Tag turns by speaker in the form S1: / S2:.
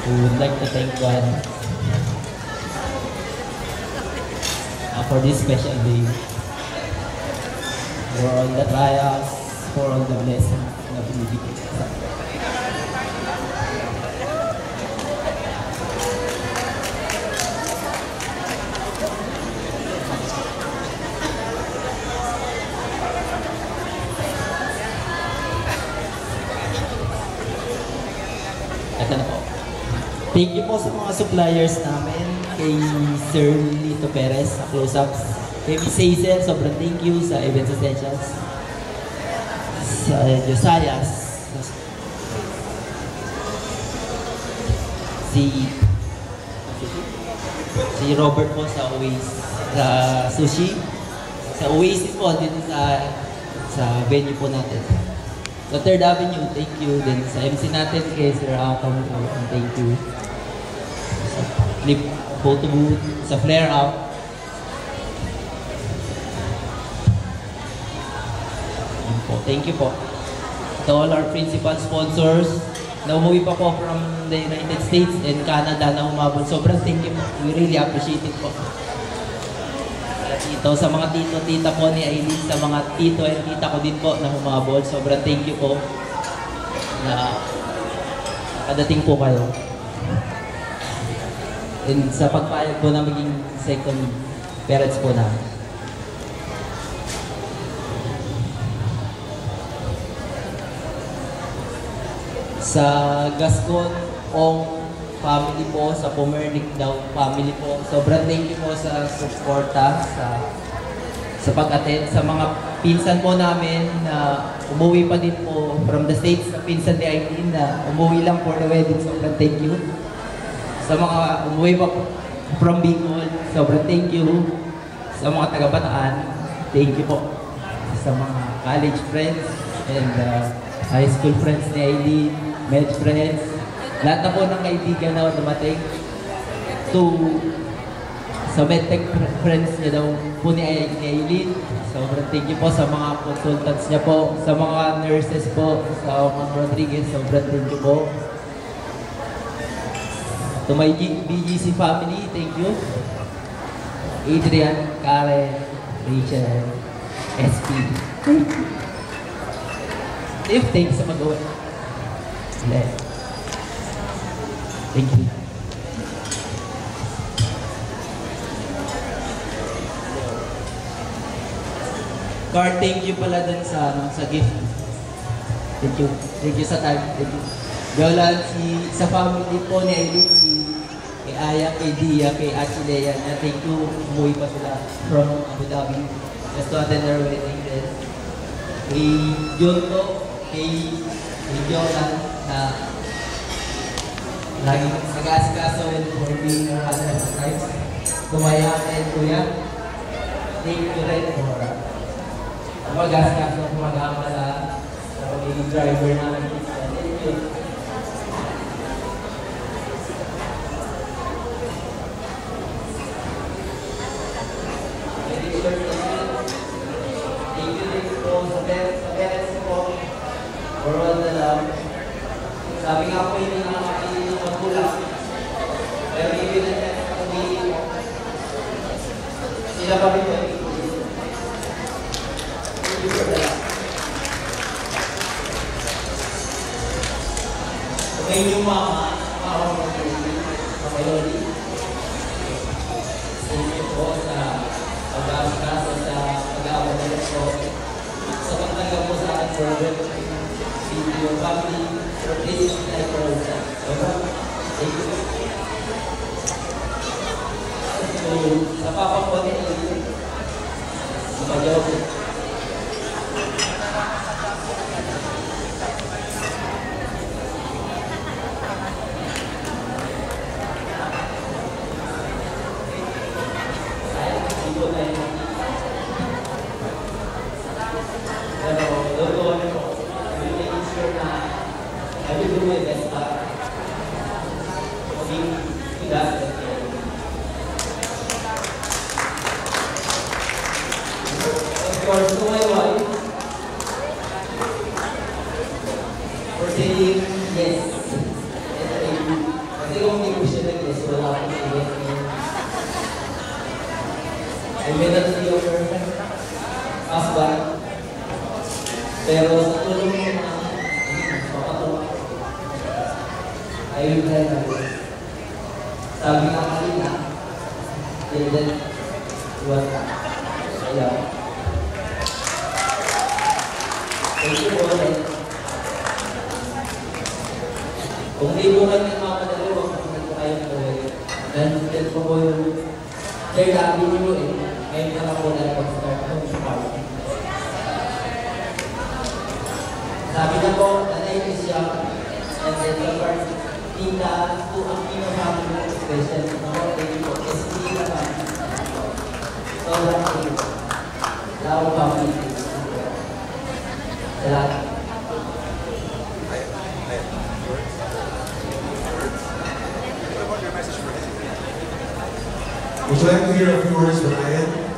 S1: We would like to thank God for this special day, for all the trials, for all the blessings na binibigay sa atin. Ito na po. Thank you po sa mga suppliers namin, kay Sir Lito Perez sa close-ups, kay Miss Hazel, sobrang thank you sa Events Essentials, sa Josias, si Robert po sa Oasis, sa Sushi, sa Oasis po, dito sa venue po natin. Sa 3rd Avenue, thank you. Then sa MC natin, kay Sir Atom, thank you. Sa Clip Photo Booth, sa Flare Up. Thank you po. To all our principal sponsors, na umuwi pa po from the United States and Canada na umabot. Sobrang thank you po. We really appreciate it po. Ito sa mga tito-tita po ni Aileen, sa mga tito and tita ko din po na humabol. Sobrang thank you po na nakadating po kayo. And sa pagpayag po na maging second parents po namin. Sa Gascon Ong family po, sa Pumernic daw family po, sobrang thank you po sa suporta, sa pag-attend, sa mga pinsan po namin na umuwi pa din po from the States, na pinsan ni Aileen na umuwi lang for the wedding, sobrang thank you. Sa mga umuwi pa po from Bicol, sobrang thank you. Sa mga taga-Bataan, thank you po. Sa mga college friends and high school friends ni Aileen, med friends, lahat na po ng kaibigan na dumating sa medtech friends niya daw po ni Aileen. Sobrang thank you po sa mga consultants niya po, sa mga nurses po, sa Ma'am Rodriguez, sobrang thank you po. To my BGC family, thank you. Adrian, Karen, Rachel, SP. If thanks sa mag-uwi. Thank you. Card, thank you pala dun sa gift. Thank you. Thank you sa time. Thank you. Gawalan sa family po ni Aileen, kay Aya, kay Dia, kay Achilea, na thank you. Umuwi pa sila from Abu Dhabi just to attend their wedding din. Kay Jonto, kay Jolan, na lagi nag-asikaso and for being your husband at times. Tumaya and Kuya, thank you rin for mag-asikaso, mag-aamala sa pagiging driver namin. Thank you. Thank you rin po sa parents po for all the love. Sabi nga po hindi na makikita ng magulang, pero hindi na niya pag-ibig mo. Sila pa rin po. Thank you for that. Kung inyong mama, Loli, thank you po sa pag-aasikaso, sa pag-aawalan po, sa pagtanggap po sa akin for your family, for this life for ourselves. Thank you. So, sa papa ko ni Aileen, sa Pajaw, Pero sa tulong mo na papatulong I will try my best. Sabi nga kanina, Tilden was ayaw. Thank you po ulit. Kung di po kayo nagmamadali, huwag po kayo ulit. Dan po po yung Third Avenue eh. Ngayon na lang po na pag-start ng party. Sabi na po, nanay ko siya, and then the party, tita, po ang pinamami mo, special na po, thank you po, kasi hindi na pa. Sobrang thank you po. Lao family. Salamat.
S2: Would you like to hear a few words from Ryan?